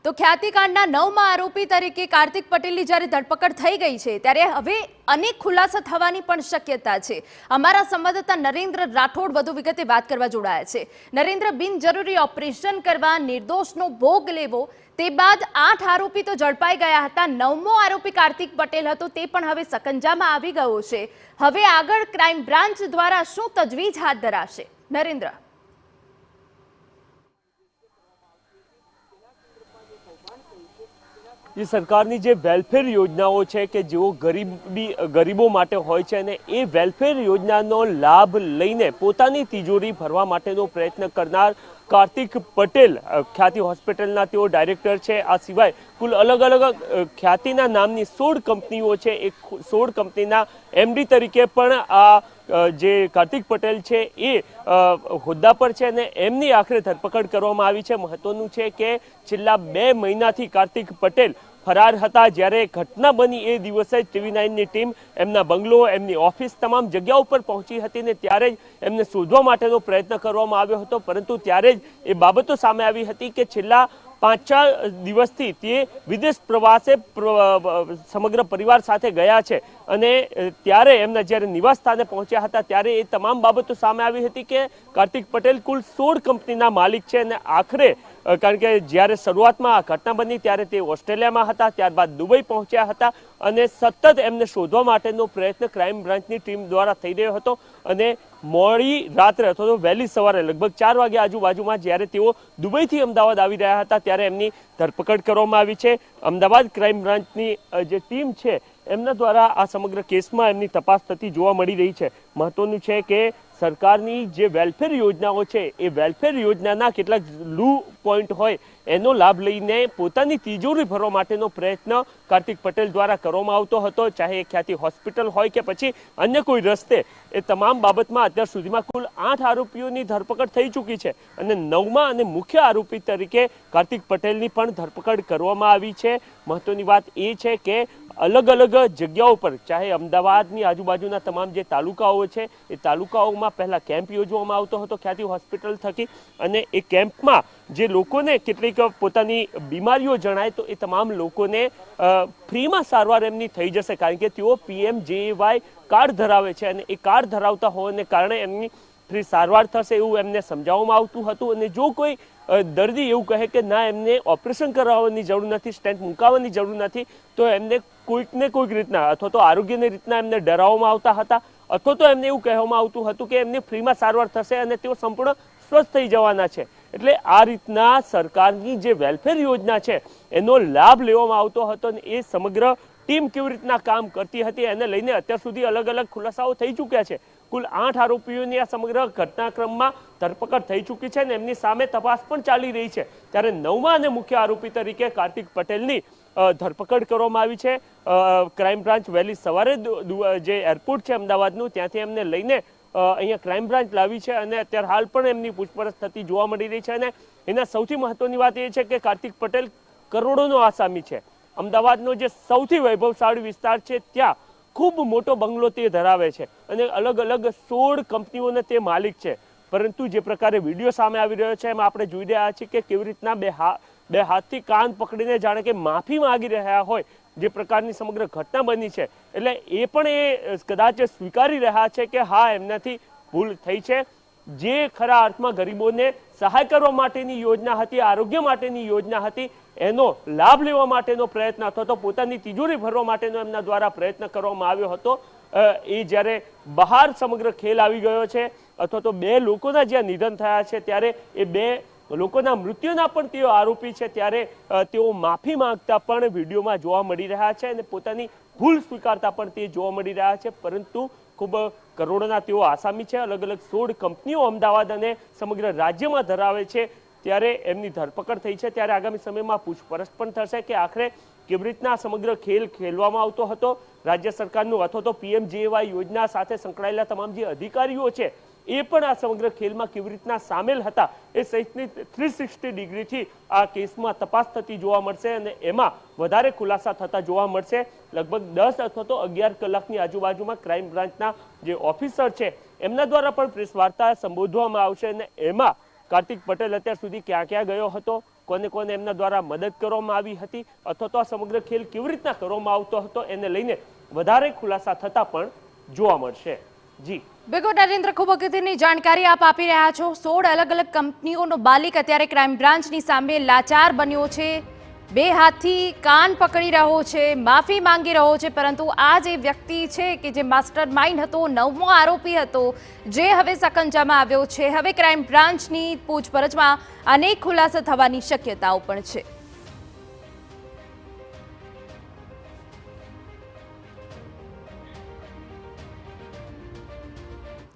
તો ખ્યાતિકાંડના 9મા આરોપી તરીકે કાર્તિક પટેલની જ્યારે ધરપકડ થઈ ગઈ છે ત્યારે હવે અનેક ખુલાસા થવાની પણ શક્યતા છે। અમારા સંવાદદાતા નરેન્દ્ર રાઠોડ વધુ વિગતે વાત કરવા જોડાયા છે। નરેન્દ્ર, બિનજરૂરી ઓપરેશન કરવા, નિર્દોષનો ભોગ લેવો, તે બાદ 8 આરોપી તો ઝડપાઈ ગયા હતા। 9મો આરોપી કાર્તિક પટેલ હતો, તે પણ હવે સકંજામાં આવી ગયો છે। હવે આગળ ક્રાઇમ બ્રાન્ચ દ્વારા શું તજવીજ હાથ ધરાશે? નરેન્દ્ર, જે સરકારની જે વેલફેર યોજનાઓ છે કે જેઓ ગરીબો માટે હોય છે અને એ વેલફેર યોજનાનો લાભ લઈને પોતાની તિજોરી ભરવા માટેનો પ્રયત્ન કરનાર કાર્તિક પટેલ ખ્યાતિ હોસ્પિટલના તેઓ ડાયરેક્ટર છે। આ સિવાય કુલ અલગ અલગ ખ્યાતિના નામની 16 કંપનીઓ છે, એ 16 કંપનીના એમડી તરીકે પણ આ જે કાર્તિક પટેલ છે એ હોદ્દા પર છે અને એમની આખરે ધરપકડ કરવામાં આવી છે। મહત્વનું છે કે છેલ્લા 2 મહિનાથી કાર્તિક પટેલ ફરાર હતા। જ્યારે ઘટના બની એ દિવસે TV9ની ટીમ એમના બંગલો, એમની ઓફિસ, તમામ જગ્યા ઉપર પહોંચી હતી ને ત્યારે જ એમને શોધવા માટેનો પ્રયત્ન કરવામાં આવ્યો હતો, પરંતુ ત્યારે જ એ બાબતો સામે આવી હતી કે છેલ્લા 5-4 દિવસથી તે વિદેશ પ્રવાસે સમગ્ર પરિવાર સાથે ગયા છે અને ત્યારે એમના જ્યારે નિવાસ સ્થાને પહોંચ્યા હતા ત્યારે એ તમામ બાબતો સામે આવી હતી કે કાર્તિક પટેલ કુલ 16 કંપનીના માલિક છે અને આખરે કારણ કે જ્યારે શરૂઆતમાં આ ઘટના બની ત્યારે તે ઓસ્ટ્રેલિયામાં હતા, ત્યારબાદ દુબઈ પહોંચ્યા હતા અને સતત એમને શોધવા માટેનો પ્રયત્ન ક્રાઇમ બ્રાન્ચની ટીમ દ્વારા થઈ રહ્યો હતો અને મોડી રાત્રે અથવા તો વહેલી સવારે લગભગ 4 વાગ્યા આજુબાજુમાં જ્યારે તેઓ દુબઈથી અમદાવાદ આવી રહ્યા હતા ત્યારે એમની ધરપકડ કરવામાં આવી છે। અમદાવાદ ક્રાઇમ બ્રાન્ચની જે ટીમ છે એમના દ્વારા આ સમગ્ર કેસમાં એમની તપાસ થતી જોવા મળી રહી છે। મહત્વનું છે કે સરકારની જે વેલફેર યોજનાઓ છે એ વેલફેર યોજનાના કેટલાક લૂ પોઈન્ટ હોય એનો લાભ લઈને પોતાની તિજોરી ભરવા માટેનો પ્રયત્ન કાર્તિક પટેલ દ્વારા કરવામાં આવતો હતો, ચાહે ખ્યાતિ હોસ્પિટલ હોય કે પછી અન્ય કોઈ રસ્તે। એ તમામ બાબતમાં અત્યાર સુધીમાં કુલ 8 આરોપીઓની ધરપકડ થઈ ચૂકી છે અને 9મા અને મુખ્ય આરોપી તરીકે કાર્તિક પટેલની પણ ધરપકડ કરવામાં આવી છે। મહત્વની વાત એ છે કે અલગ અલગ જગ્યાઓ પર, ચાહે અમદાવાદની આજુબાજુના તમામ જે તાલુકાઓ છે એ તાલુકાઓમાં પહેલા કેમ્પ યોજવામાં આવતો હતો ખ્યાતિ હોસ્પિટલ થકી અને એ કેમ્પમાં જે લોકોને કેટલીક પોતાની બીમારીઓ જણાય તો એ તમામ લોકોને ફ્રીમાં સારવાર એમની થઈ જશે, કારણ કે તેઓ PMJAY કાર્ડ ધરાવે છે અને એ કાર્ડ ધરાવતા હોવાને કારણે એમની ફ્રી સારવાર થશે એવું એમને સમજાવવામાં આવતું હતું। અને જો કોઈ દર્દી એવું કહે કે ના એમને ઓપરેશન કરાવવાની જરૂર નથી, સ્ટેન્ટ મૂકાવવાની જરૂર નથી, તો એમને કોઈકને કોઈક રીતના અથવા તો આરોગ્યની રીતના એમને ડરાવવામાં આવતા હતા અથવા તો એમને એવું કહેવામાં આવતું હતું કે એમને ફ્રીમાં સારવાર થશે અને તેઓ સંપૂર્ણ સ્વસ્થ થઈ જવાના છે। એટલે આ રીતના સરકારની જે વેલફેર યોજના છે એનો લાભ લેવામાં આવતો હતો અને એ સમગ્ર ટીમ કેવી રીતના કામ કરતી હતી એને લઈને અત્યાર સુધી અલગ અલગ ખુલાસાઓ થઈ ચૂક્યા છે। કુલ 8 આરોપીઓની આ સમગ્ર ઘટનાક્રમમાં ધરપકડ થઈ ચૂકી છે અને એમની સામે તપાસ પણ ચાલી રહી છે। ત્યારે 9મા અને મુખ્ય આરોપી તરીકે કાર્તિક પટેલની ધરપકડ કરવામાં આવી છે। ક્રાઇમ બ્રાન્ચ વહેલી સવારે જે એરપોર્ટ છે અમદાવાદનું ત્યાંથી એમને લઈને અહીંયા ક્રાઇમ બ્રાન્ચ લાવી છે અને અત્યારે હાલ પણ એમની પૂછપરછ થતી જોવા મળી રહી છે અને એના સૌથી મહત્વની વાત એ છે કે કાર્તિક પટેલ કરોડોનો આસામી છે। અમદાવાદનો જે સૌથી વૈભવશાળી વિસ્તાર છે ત્યાં ખૂબ મોટો બંગલો તે ધરાવે છે અને અલગ અલગ 16 કંપનીઓને તે માલિક છે, પરંતુ જે પ્રકારે વિડીયો સામે આવી રહ્યો છે એમાં આપણે જોઈ રહ્યા છીએ કે કેવી રીતના બે હાથથી કાન પકડીને જાણે કે માફી માંગી રહ્યા હોય જે પ્રકારની સમગ્ર ઘટના બની છે। એટલે એ પણ એ કદાચ સ્વીકારી રહ્યા છે કે હા એમનાથી ભૂલ થઈ છે। જે ખરા અર્થમાં ગરીબોને સહાય કરવા માટેની યોજના હતી, આરોગ્ય માટેની યોજના હતી, એનો લાભ લેવા માટેનો પ્રયત્ન અથવા તો પોતાની તિજોરી ભરવા માટેનો એમના દ્વારા પ્રયત્ન કરવામાં આવ્યો હતો, એ જ્યારે બહાર સમગ્ર ખેલ આવી ગયો છે અથવા તો 2 લોકોના જ્યાં નિધન થયા છે ત્યારે એ 2 લોકોના મૃત્યુના પણ તેઓ આરોપી છે, ત્યારે તેઓ માફી માંગતા પણ વિડીયોમાં જોવા મળી રહ્યા છે અને પોતાની ભૂલ સ્વીકારતા પણ તે જોવા મળી રહ્યા છે। પરંતુ ખૂબ કરોડોના તેઓ આસામી છે, અલગ અલગ 16 કંપનીઓ અમદાવાદ અને સમગ્ર રાજ્યમાં ધરાવે છે, ત્યારે એમની ધરપકડ થઈ છે। ત્યારે આગામી સમયમાં પૂછપરછ પણ થશે કે આખરે કેવી રીતના સમગ્ર ખેલ ખેલવામાં આવતો હતો રાજ્ય સરકારનું અથવા તો PMJAY યોજના સાથે સંકળાયેલા તમામ જે અધિકારીઓ છે એ પણ આ સમગ્ર ખેલમાં કેવી રીતના સામેલ હતા એ સહિતની 360 ડિગ્રીથી આ કેસમાં તપાસ થતી જોવા મળશે અને એમાં વધારે ખુલાસા થતા જોવા મળશે। લગભગ 10 અથવા તો 11 કલાકની આજુબાજુમાં ક્રાઇમ બ્રાન્ચના જે ઓફિસર છે એમના દ્વારા પણ પ્રેસ વાર્તા સંબોધવામાં આવશે અને એમાં કાર્તિક પટેલ અત્યાર સુધી ક્યાં ક્યાં ગયો હતો, કોને કોને એમના દ્વારા મદદ કરવામાં આવી હતી અથવા તો આ સમગ્ર ખેલ કેવી રીતના કરવામાં આવતો હતો એને લઈને વધારે ખુલાસા થતા પણ જોવા મળશે. જી બિલકુલ નરેન્દ્ર, ખૂબ અગત્યની જાણકારી આપ આપી રહ્યા છો. 16 અલગ અલગ કંપનીઓનો માલિક અત્યારે ક્રાઇમ બ્રાન્ચની સામે લાચાર બન્યો છે, બે હાથથી કાન પકડી રહ્યો છે, માફી માંગી રહ્યો છે, પરંતુ આ જે વ્યક્તિ છે કે જે માસ્ટર માઇન્ડ હતો, 9મો આરોપી હતો, જે હવે સકંજામાં આવ્યો છે, હવે ક્રાઇમ બ્રાન્ચની પૂછપરછમાં અનેક ખુલાસા થવાની શક્યતાઓ પણ છે.